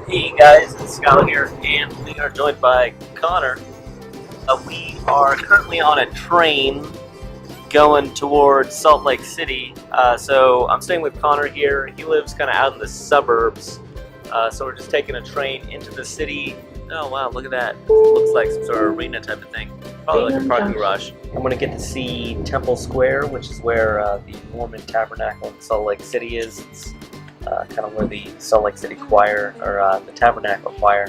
Hey guys, it's Skyler here, and we are joined by Connor. We are currently on a train going towards Salt Lake City. So I'm staying with Connor here. He lives kind of out in the suburbs. So we're just taking a train into the city. Oh wow, look at that. Looks like some sort of arena type of thing. Probably like a parking garage. I'm going to get to see Temple Square, which is where the Mormon Tabernacle in Salt Lake City is. It's kind of where the Salt Lake City Choir, or the Tabernacle Choir.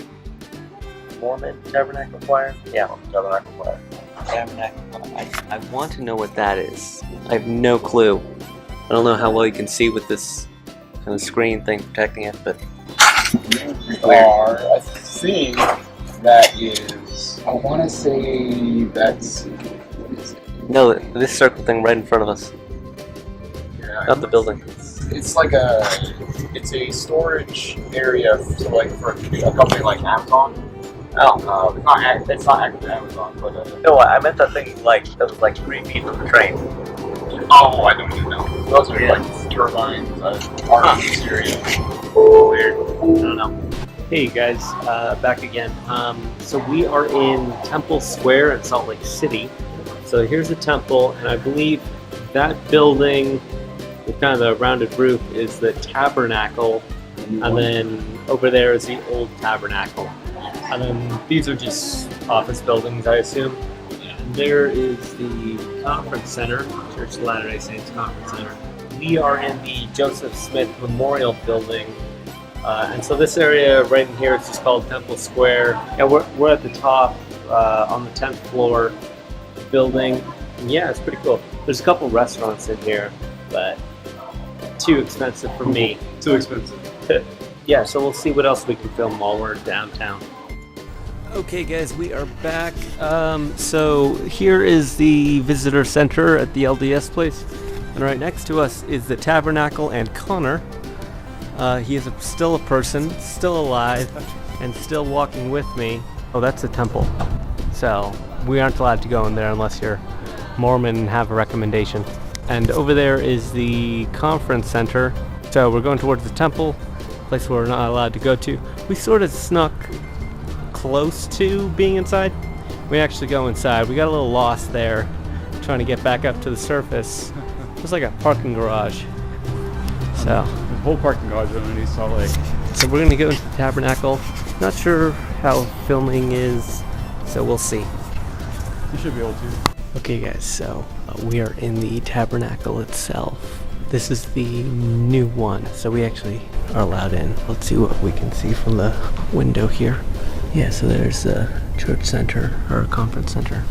Mormon Tabernacle Choir? Yeah, Tabernacle Choir. Tabernacle Choir. I want to know what that is. I have no clue. I don't know how well you can see with this kind of screen thing protecting it, but are, I think that is, I want to say that's, no, this circle thing right in front of us. Yeah, Not the building. It's like it's a storage area, so like for a company like Amazon. Oh, It's not actually Amazon, but no, I meant that thing that was like 3 feet from the train. oh, I don't even know. Those are like turbines, RV area. Weird. I don't know. Hey guys, back again. So we are in Temple Square in Salt Lake City. So here's the temple, and I believe that building with kind of the rounded roof is the tabernacle, and then over there is the old tabernacle. And then these are just office buildings, I assume. And there is the conference center, Church of Latter-day Saints Conference Center. We are in the Joseph Smith Memorial Building. And so this area right in here is just called Temple Square. And we're at the top on the 10th floor building. And yeah, it's pretty cool. There's a couple restaurants in here, but too expensive for me. Too expensive. Yeah, so we'll see what else we can film while we're downtown. Okay guys, we are back. So here is the visitor center at the LDS place. And right next to us is the tabernacle and Connor. He is still a person, still alive, and still walking with me. Oh, that's a temple. So we aren't allowed to go in there unless you're Mormon and have a recommendation. And over there is the conference center. So we're going towards the temple, place we're not allowed to go to. We sort of snuck close to being inside. We actually go inside. We got a little lost there, trying to get back up to the surface. It's like a parking garage. So the whole parking garage underneath Salt Lake. So we're gonna go into the tabernacle. Not sure how filming is, so we'll see. You should be able to. Okay guys, so we are in the tabernacle itself. This is the new one, so we actually are allowed in. Let's see what we can see from the window here. Yeah, so there's the church center, or conference center.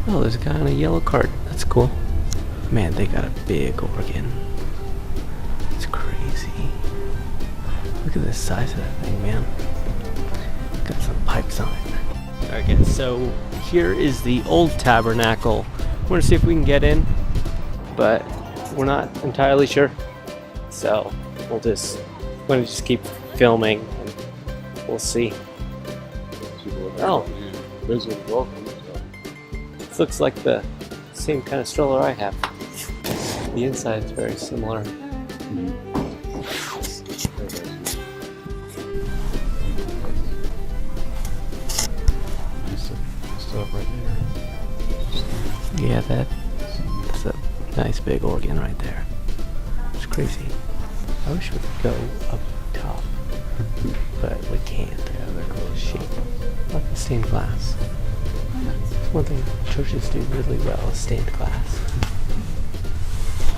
Oh, there's a guy on a yellow cart. That's cool. Man, they got a big organ. It's crazy. Look at the size of that thing, man. Got some pipes on it. Alright guys, so here is the old tabernacle. We're gonna see if we can get in, but we're not entirely sure. So we're gonna just keep filming and we'll see. Oh, this looks like the same kind of stroller I have. The inside is very similar. Right there. Yeah, that's a nice big organ right there. It's crazy. I wish we could go up top, but we can't. Yeah, they're cool. Shape. Like the stained glass. That's one thing churches do really well, is stained glass.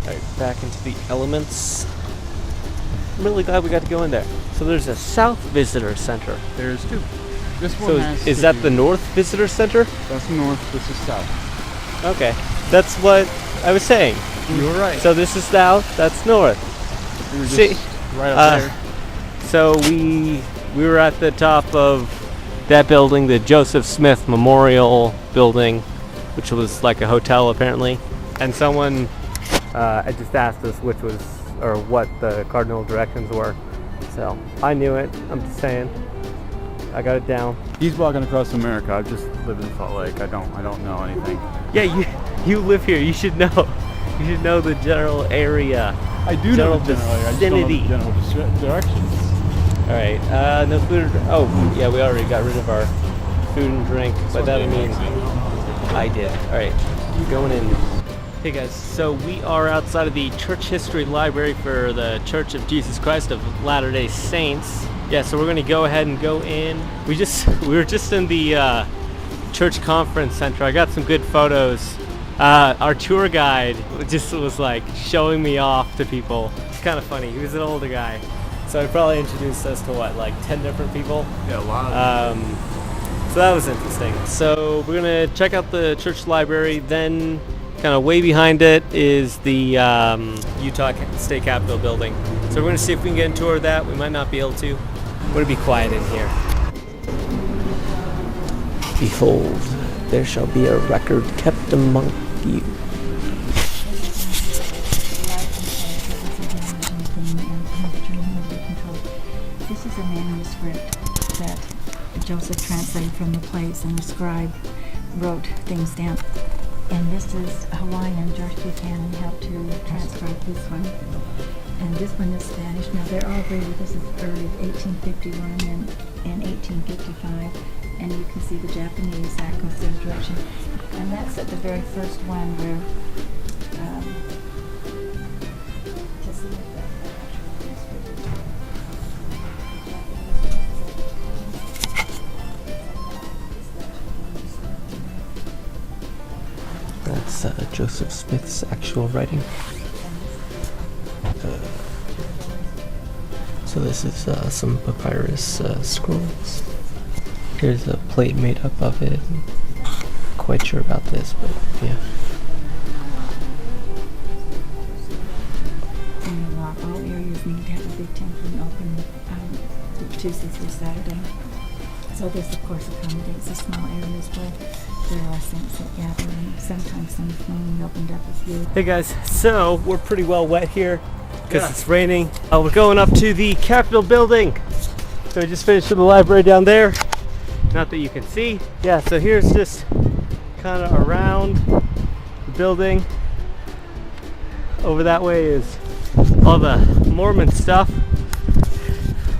Alright, back into the elements. I'm really glad we got to go in there. So there's a South Visitor Center. There's two. This one So has is two. that the North Visitor Center? That's north, this is south. Okay. That's what I was saying. You were right. So this is south, that's north. We were just See, right up there. So we were at the top of that building, the Joseph Smith Memorial Building, which was like a hotel apparently. And someone had just asked us which was, or what the cardinal directions were. So I knew it, I'm just saying. I got it down. He's walking across America. I just live in Salt Lake. I don't know anything. Yeah, you live here. You should know. You should know the general area. I do know the general area. I just don't know vicinity. the general directions. Alright, no food. Oh, yeah, we already got rid of our food and drink, but that means I did. Alright, going in. Hey guys, so we are outside of the Church History Library for the Church of Jesus Christ of Latter-day Saints. Yeah, so we're gonna go ahead and go in. We were just in the church conference center. I got some good photos. Our tour guide just was like showing me off to people. It's kind of funny. He was an older guy. So he probably introduced us to what, like 10 different people? Yeah, a lot of So that was interesting. So we're gonna check out the church library, then kind of way behind it is the Utah State Capitol building. So we're gonna see if we can get a tour of that. We might not be able to. We're gonna be quiet in here. Behold, there shall be a record kept among you. This is a manuscript that Joseph translated from the plays, and the scribe wrote things down. And this is Hawaiian. George Buchanan helped to transcribe this one. And this one is Spanish. Now they're all graded. This is early 1851 and 1855. And you can see the Japanese accuracy of direction. And that's at the very first one where to see if that That's Joseph Smith's actual writing. So this is some papyrus scrolls. Here's a plate made up of it. Quite sure about this, but yeah. And all areas need to have a big temple and open Tuesday through Saturday. So this, of course, accommodates the small areas where there are saints that gather, and sometimes some only opened up a few. Hey guys, so we're pretty well wet here because it's raining. We're going up to the Capitol building. So we just finished with the library down there. Not that you can see. Yeah, so here's just kind of around the building. Over that way is all the Mormon stuff.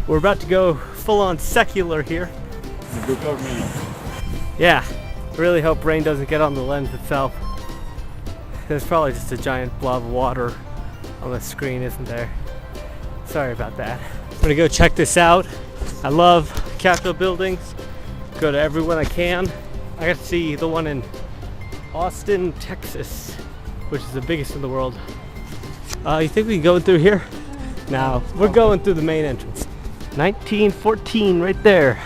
We're about to go full on secular here. Yeah, really hope rain doesn't get on the lens itself. There's probably just a giant blob of water on the screen, isn't there? Sorry about that. I'm gonna go check this out. I love Capitol buildings. Go to every one I can. I got to see the one in Austin, Texas, which is the biggest in the world. You think we can go through here? No, we're going through the main entrance. 1914 right there.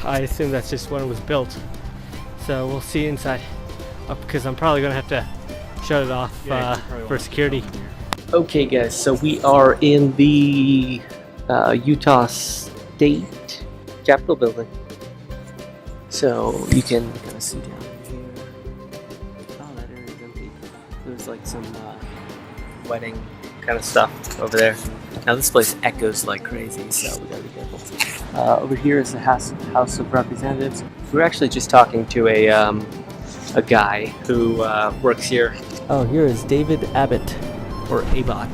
I assume that's just when it was built. So we'll see inside, because I'm probably gonna have to shut it off for security. Okay guys, so we are in the Utah State Capitol building. So you can kind of see down here. Oh, that area is empty. There's like some wedding kind of stuff over there. Now this place echoes like crazy, so we gotta be careful. Over here is the House of Representatives. We were actually just talking to a guy who works here. Oh, here is David Abbott, or Abbott,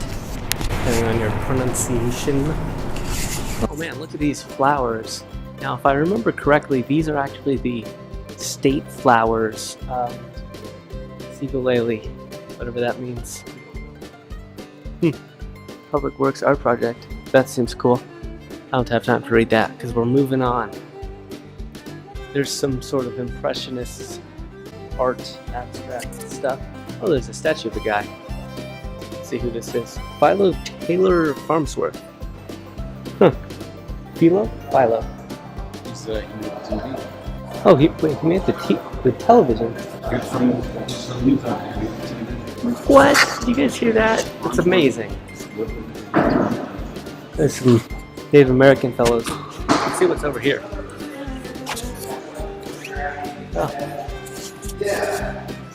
depending on your pronunciation. Oh man, look at these flowers. Now, if I remember correctly, these are actually the state flowers. Sigolele, whatever that means. Public Works Art Project. That seems cool. I don't have time to read that because we're moving on. There's some sort of impressionist art, abstract stuff. Oh, there's a statue of a guy. Let's see who this is. Philo Taylor Farnsworth. Huh. Philo? Philo. He's he made the TV. Oh, he made the television. What? Did you guys hear that? It's amazing. There's some Native American fellows. Let's see what's over here. Oh.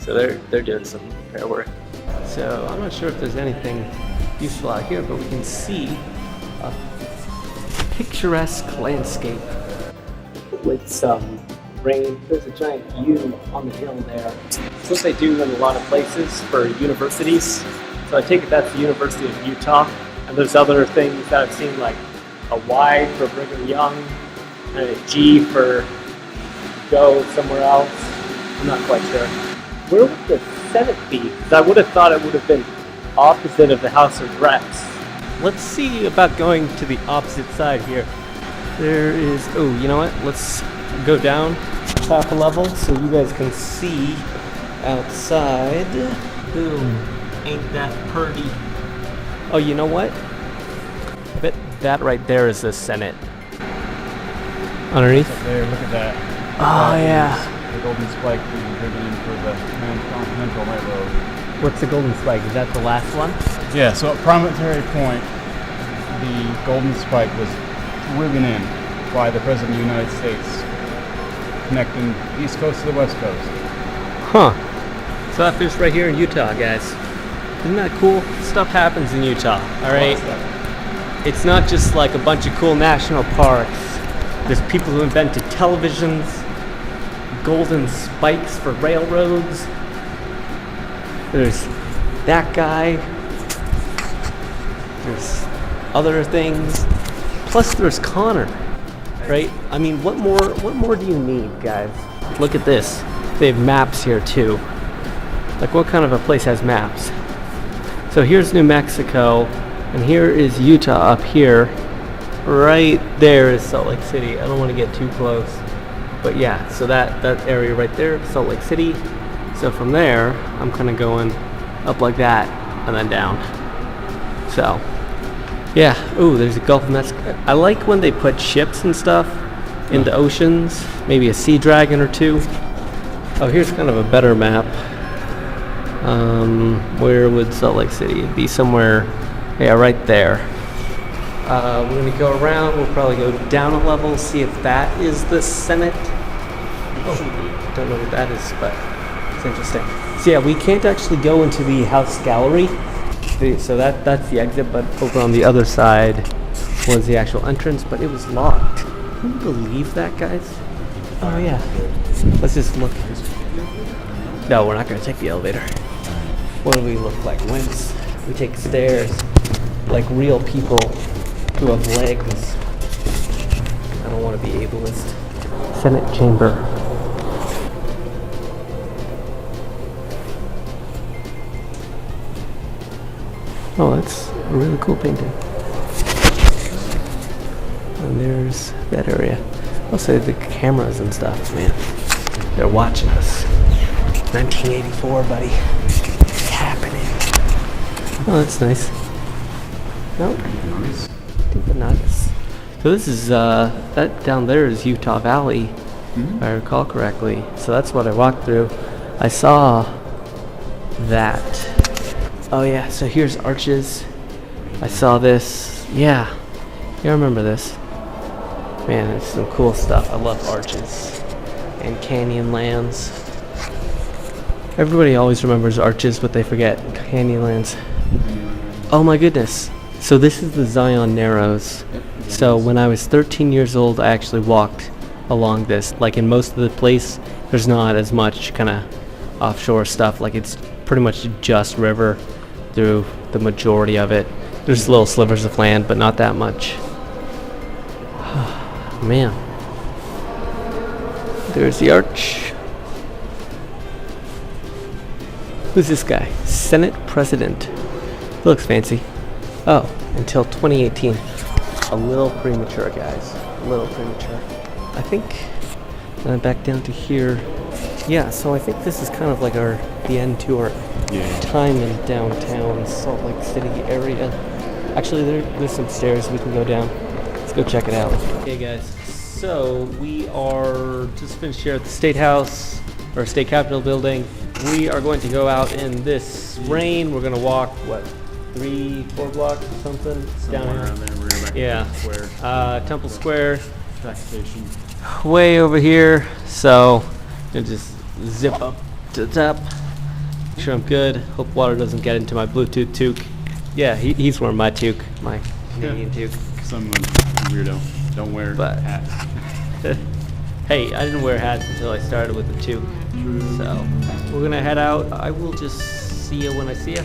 So they're doing some repair work. So I'm not sure if there's anything useful out here, but we can see a picturesque landscape with some rain. There's a giant U on the hill there. It's what they do in a lot of places for universities. So I take it that's the University of Utah. And there's other things that I've seen like a Y for Brigham Young, and a G for go somewhere else. I'm not quite sure. Where would the Senate be? Because I would have thought it would have been opposite of the House of Reps. Let's see about going to the opposite side here. There is, oh, you know what? Let's go down half a level so you guys can see outside. Boom. Ain't that pretty? Oh, you know what? I bet that right there is the Senate. Underneath? Up there, look at that. Oh, That yeah. is the golden spike being driven in for the Transcontinental Railroad. What's the golden spike? Is that the last one? Yeah, so at Promontory Point, the golden spike was driven in by the President of the United States, connecting the East Coast to the West Coast. Huh. So that finished right here in Utah, guys. Isn't that cool? Stuff happens in Utah, alright? It's not just like a bunch of cool national parks. There's people who invented televisions, golden spikes for railroads. There's that guy. There's other things. Plus there's Connor, right? I mean, what more do you need, guys? Look at this. They have maps here too. Like, what kind of a place has maps? So here's New Mexico, and here is Utah up here. Right there is Salt Lake City. I don't want to get too close. But yeah, so that area right there, Salt Lake City. So from there, I'm kind of going up like that, and then down. So, yeah. Ooh, there's a Gulf of Mexico. I like when they put ships and stuff in the oceans. Maybe a Sea Dragon or two. Oh, here's kind of a better map. Where would Salt Lake City be? Somewhere, yeah, right there. We're gonna go around. We'll probably go down a level, see if that is the Senate. Oh, don't know what that is, but it's interesting. So yeah, we can't actually go into the House Gallery. So that's the exit, but over on the other side was the actual entrance, but it was locked. Can you believe that, guys? Oh yeah. Let's just look. No, we're not gonna take the elevator. What do we look like? Wimps. We take stairs like real people who have legs. I don't want to be ableist. Senate chamber. Oh, that's a really cool painting. And there's that area. Also the cameras and stuff, man. They're watching us. 1984, buddy. It's happening. Oh, that's nice. Nope. Nice. So this is, that down there is Utah Valley, if I recall correctly. So that's what I walked through. I saw that. Oh yeah, so here's Arches. I saw this. Yeah. I remember this. Man, there's some cool stuff. I love Arches and Canyonlands. Everybody always remembers Arches, but they forget Canyonlands. Oh my goodness. So this is the Zion Narrows. So when I was 13 years old, I actually walked along this. Like in most of the place, there's not as much kind of offshore stuff. Like it's pretty much just river through the majority of it. There's little slivers of land, but not that much. Man. There's the arch. Who's this guy? Senate President. Looks fancy. Oh, until 2018. A little premature, guys. A little premature. I think back down to here. Yeah, so I think this is kind of like the end to our time in downtown Salt Lake City area. Actually, there's some stairs we can go down. Let's go check it out. Okay, guys. So we are just finished here at the State House, or State Capitol building. We are going to go out in this rain. We're going to walk, what, 3-4 blocks or something? Somewhere around there. We're going back to Temple Square. Temple Square. Track station. Way over here. So I'll just zip up to the top. Make sure I'm good. Hope water doesn't get into my Bluetooth toque. Yeah, he's wearing my toque, my Canadian toque. Some weirdo. Don't wear hats. Hey, I didn't wear hats until I started with the toque. So we're gonna head out. I will just see you when I see you.